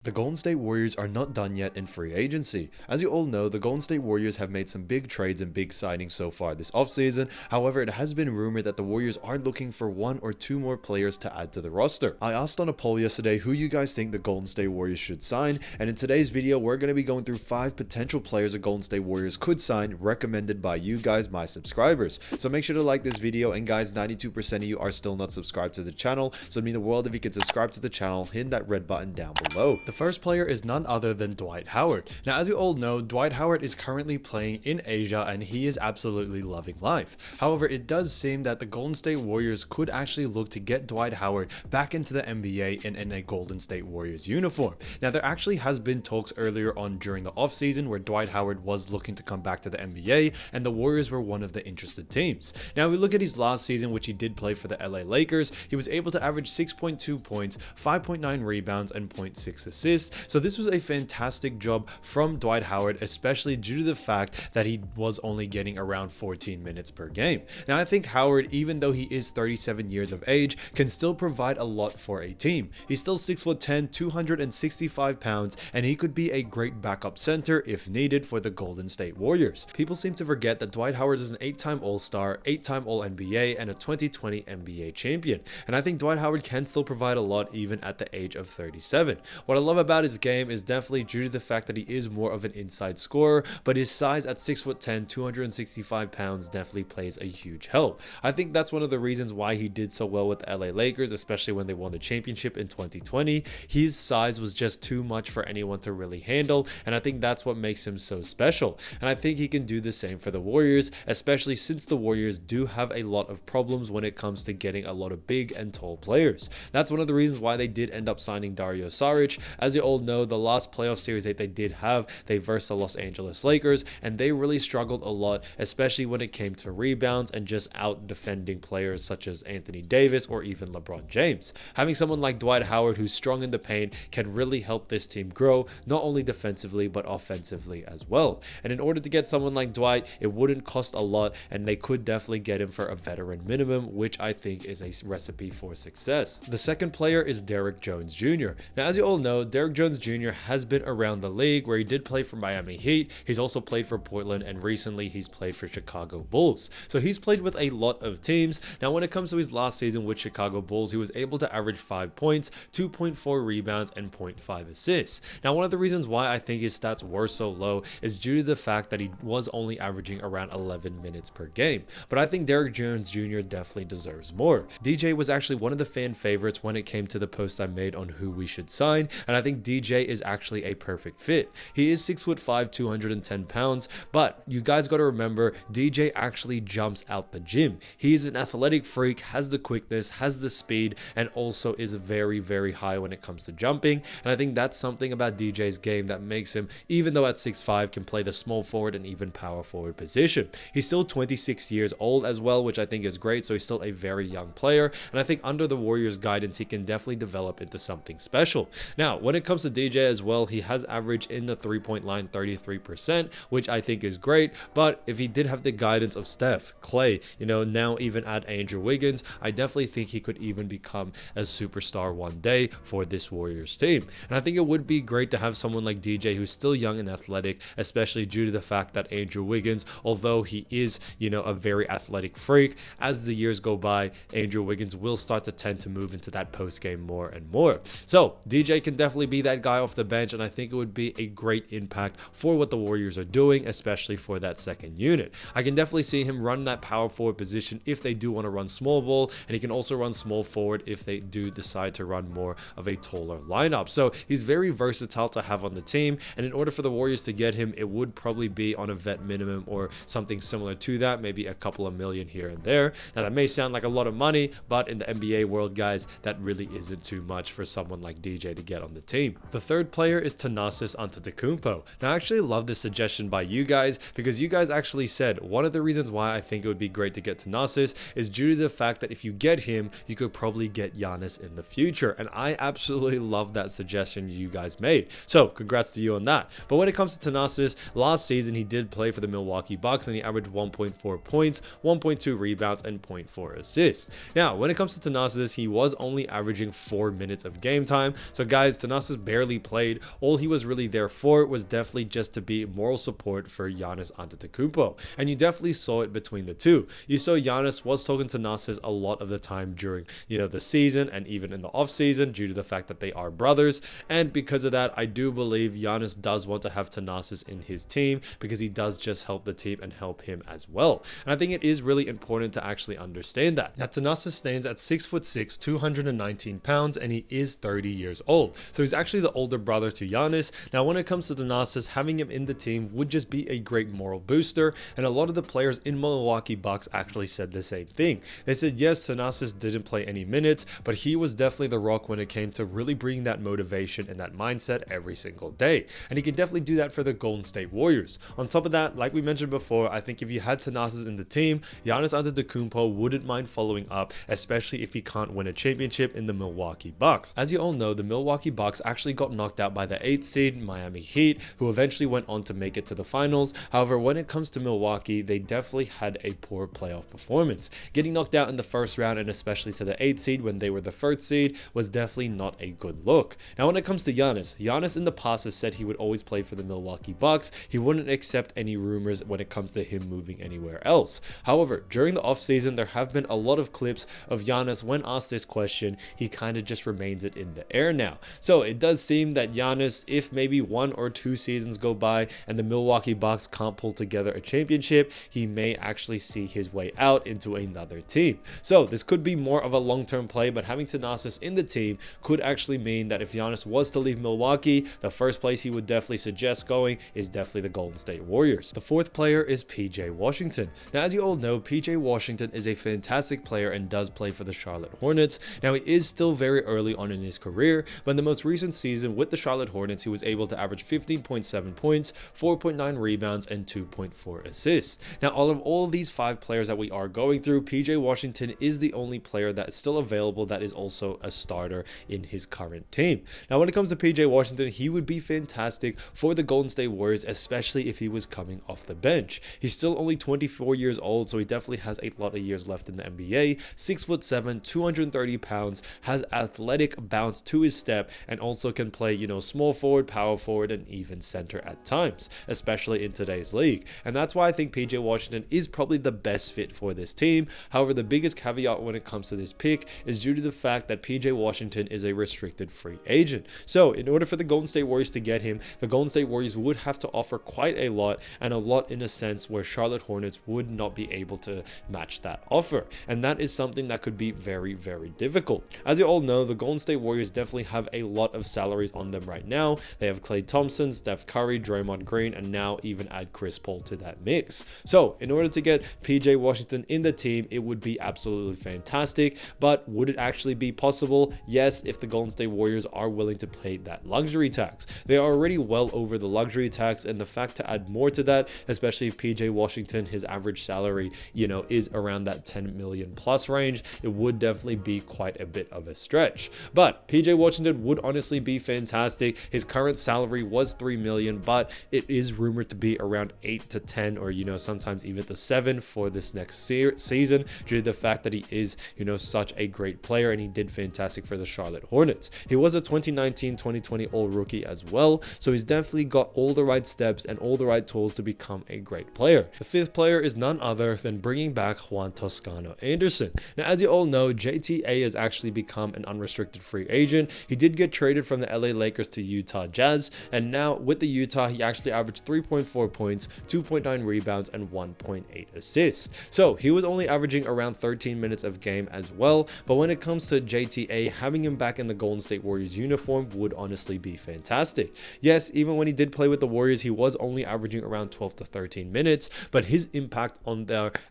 The Golden State Warriors are not done yet in free agency. As you all know, the Golden State Warriors have made some big trades and big signings so far this offseason. However, it has been rumored that the Warriors are looking for one or two more players to add to the roster. I asked on a poll yesterday who you guys think the Golden State Warriors should sign, and in today's video, we're going to be going through 5 potential players the Golden State Warriors could sign, recommended by you guys, my subscribers. So make sure to like this video, and guys, 92% of you are still not subscribed to the channel, so it'd mean the world if you could subscribe to the channel, hit that red button down below. The first player is none other than Dwight Howard. Now, as you all know, Dwight Howard is currently playing in Asia and he is absolutely loving life. However, it does seem that the Golden State Warriors could actually look to get Dwight Howard back into the NBA in a Golden State Warriors uniform. Now, there actually has been talks earlier on during the offseason where Dwight Howard was looking to come back to the NBA and the Warriors were one of the interested teams. Now, we look at his last season, which he did play for the LA Lakers. He was able to average 6.2 points, 5.9 rebounds, and 0.6 assists. So this was a fantastic job from Dwight Howard, especially due to the fact that he was only getting around 14 minutes per game. Now, I think Howard, even though he is 37 years of age, can still provide a lot for a team. He's still 6'10", 265 pounds, and he could be a great backup center if needed for the Golden State Warriors. People seem to forget that Dwight Howard is an 8-time All-Star, 8-time All-NBA, and a 2020 NBA champion. And I think Dwight Howard can still provide a lot even at the age of 37. What I love about his game is definitely due to the fact that he is more of an inside scorer, but his size at 6'10", 265 pounds definitely plays a huge help. I think that's one of the reasons why he did so well with the LA Lakers, especially when they won the championship in 2020. His size was just too much for anyone to really handle, and I think that's what makes him so special. And I think he can do the same for the Warriors, especially since the Warriors do have a lot of problems when it comes to getting a lot of big and tall players. That's one of the reasons why they did end up signing Dario Saric. As you all know, the last playoff series that they did have, they versed the Los Angeles Lakers, and they really struggled a lot, especially when it came to rebounds and just out defending players such as Anthony Davis or even LeBron James. Having someone like Dwight Howard who's strong in the paint can really help this team grow, not only defensively but offensively as well. And in order to get someone like Dwight, it wouldn't cost a lot, and they could definitely get him for a veteran minimum, which I think is a recipe for success. The second player is Derrick Jones Jr. Now, as you all know, Derrick Jones Jr. has been around the league, where he did play for Miami Heat. He's also played for Portland, and recently he's played for Chicago Bulls. So he's played with a lot of teams. Now, when it comes to his last season with Chicago Bulls, he was able to average 5 points, 2.4 rebounds, and 0.5 assists. Now, one of the reasons why I think his stats were so low is due to the fact that he was only averaging around 11 minutes per game. But I think Derrick Jones Jr. definitely deserves more. DJ was actually one of the fan favorites when it came to the post I made on who we should sign, and I think DJ is actually a perfect fit. He is 6'5", 210 pounds, but you guys got to remember, DJ actually jumps out the gym. He is an athletic freak, has the quickness, has the speed, and also is very, very high when it comes to jumping. And I think that's something about DJ's game that makes him, even though at 6'5", can play the small forward and even power forward position. He's still 26 years old as well, which I think is great, so he's still a very young player, and I think under the Warriors' guidance, he can definitely develop into something special. Now, when it comes to DJ as well, he has averaged in the three-point line 33%, which I think is great, but if he did have the guidance of Steph, Clay, now even add Andrew Wiggins, I definitely think he could even become a superstar one day for this Warriors team. And I think it would be great to have someone like DJ who's still young and athletic, especially due to the fact that Andrew Wiggins, although he is, a very athletic freak, as the years go by, Andrew Wiggins will start to tend to move into that post game more and more. So DJ can definitely be that guy off the bench, and I think it would be a great impact for what the Warriors are doing, especially for that second unit. I can definitely see him run that power forward position if they do want to run small ball, and he can also run small forward if they do decide to run more of a taller lineup. So he's very versatile to have on the team, and in order for the Warriors to get him, it would probably be on a vet minimum or something similar to that, maybe a couple of million here and there. Now, that may sound like a lot of money, but in the NBA world, guys, that really isn't too much for someone like DJ to get on the team. The third player is Thanasis Antetokounmpo. Now, I actually love this suggestion by you guys, because you guys actually said one of the reasons why I think it would be great to get Thanasis is due to the fact that if you get him, you could probably get Giannis in the future, and I absolutely love that suggestion you guys made. So congrats to you on that. But when it comes to Thanasis, last season he did play for the Milwaukee Bucks, and he averaged 1.4 points, 1.2 rebounds, and 0.4 assists. Now, when it comes to Thanasis, he was only averaging 4 minutes of game time. So guys, Thanasis Thanasis barely played. All he was really there for was definitely just to be moral support for Giannis Antetokounmpo, and you definitely saw it between the two. You saw Giannis was talking to Thanasis a lot of the time during the season and even in the off season due to the fact that they are brothers, and because of that I do believe Giannis does want to have Thanasis in his team because he does just help the team and help him as well. And I think it is really important to actually understand that. Now Thanasis stands at 6'6", 219 pounds, and he is 30 years old. So he's actually the older brother to Giannis. Now when it comes to Thanasis, having him in the team would just be a great moral booster, and a lot of the players in Milwaukee Bucks actually said the same thing. They said yes, Thanasis didn't play any minutes, but he was definitely the rock when it came to really bringing that motivation and that mindset every single day. And he can definitely do that for the Golden State Warriors. On top of that, like we mentioned before, I think if you had Thanasis in the team, Giannis Antetokounmpo wouldn't mind following up, especially if he can't win a championship in the Milwaukee Bucks. As you all know, the Milwaukee Bucks actually got knocked out by the 8th seed Miami Heat, who eventually went on to make it to the finals. However, when it comes to Milwaukee, they definitely had a poor playoff performance. Getting knocked out in the first round, and especially to the 8th seed when they were the 1st seed, was definitely not a good look. Now when it comes to Giannis in the past has said he would always play for the Milwaukee Bucks. He wouldn't accept any rumors when it comes to him moving anywhere else. However, during the offseason, there have been a lot of clips of Giannis when asked this question. He kind of just remains it in the air now. So it does seem that Giannis, if maybe 1 or 2 seasons go by and the Milwaukee Bucks can't pull together a championship, he may actually see his way out into another team. So this could be more of a long-term play, but having Thanasis in the team could actually mean that if Giannis was to leave Milwaukee, the first place he would definitely suggest going is definitely the Golden State Warriors. The 4th player is PJ Washington. Now as you all know, PJ Washington is a fantastic player and does play for the Charlotte Hornets. Now he is still very early on in his career, but in the most recent season with the Charlotte Hornets, he was able to average 15.7 points, 4.9 rebounds, and 2.4 assists. Now all of these 5 players that we are going through, PJ Washington is the only player that is still available that is also a starter in his current team. Now when it comes to PJ Washington, he would be fantastic for the Golden State Warriors, especially if he was coming off the bench. He's still only 24 years old, so he definitely has a lot of years left in the NBA. 6'7", 230 pounds, has athletic bounce to his step, and also can play, small forward, power forward, and even center at times, especially in today's league. And that's why I think PJ Washington is probably the best fit for this team. However, the biggest caveat when it comes to this pick is due to the fact that PJ Washington is a restricted free agent. So in order for the Golden State Warriors to get him, the Golden State Warriors would have to offer quite a lot, and a lot in a sense where Charlotte Hornets would not be able to match that offer. And that is something that could be very, very difficult. As you all know, the Golden State Warriors definitely have a lot of salaries on them right now. They have Klay Thompson, Steph Curry, Draymond Green, and now even add Chris Paul to that mix. So in order to get PJ Washington in the team, it would be absolutely fantastic. But would it actually be possible? Yes, if the Golden State Warriors are willing to pay that luxury tax. They are already well over the luxury tax, and the fact to add more to that, especially if PJ Washington, his average salary, is around that 10 million plus range, it would definitely be quite a bit of a stretch. But PJ Washington would honestly be fantastic. His current salary was 3 million, but it is rumored to be around 8 to 10, or sometimes even to 7 for this next season, due to the fact that he is such a great player, and he did fantastic for the Charlotte Hornets. He was a 2019-2020 All-Rookie as well, so he's definitely got all the right steps and all the right tools to become a great player. The 5th player is none other than bringing back Juan Toscano Anderson. Now as you all know, JTA has actually become an unrestricted free agent. He did get traded from the LA Lakers to Utah Jazz, and now with the Utah, he actually averaged 3.4 points, 2.9 rebounds, and 1.8 assists. So he was only averaging around 13 minutes of game as well, but when it comes to JTA, having him back in the Golden State Warriors uniform would honestly be fantastic. Yes, even when he did play with the Warriors, he was only averaging around 12 to 13 minutes, but his impact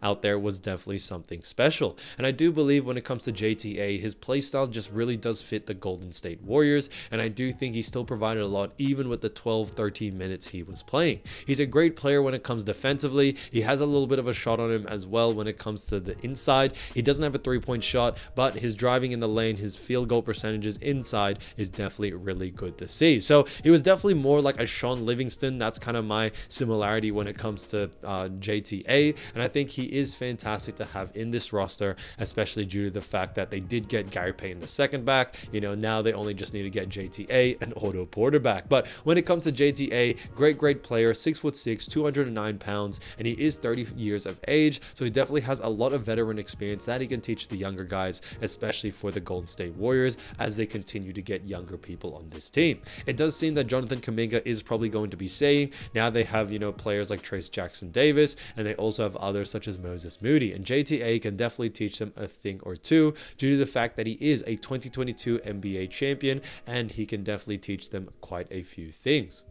out there was definitely something special. And I do believe when it comes to JTA, his playstyle just really does fit the Golden State Warriors, and I do think he still provided a lot even with the 12-13 minutes he was playing. He's a great player when it comes defensively. He has a little bit of a shot on him as well when it comes to the inside. He doesn't have a 3-point shot, but his driving in the lane, his field goal percentages inside is definitely really good to see. So he was definitely more like a Sean Livingston. That's kind of my similarity when it comes to JTA, and I think he is fantastic to have in this roster, especially due to the fact that they did get Gary Payton II back. Now they only just need to get JTA an auto quarterback. But when it comes to JTA, great player, 6'6", 209 pounds, and he is 30 years of age, so he definitely has a lot of veteran experience that he can teach the younger guys, especially for the Golden State Warriors as they continue to get younger people on this team. It does seem that Jonathan Kuminga is probably going to be staying. Now they have, players like Trace Jackson Davis, and they also have others such as Moses Moody, and JTA can definitely teach them a thing or two due to the fact that he is a 2022 NBA champion, and he can definitely teach them quite a few things.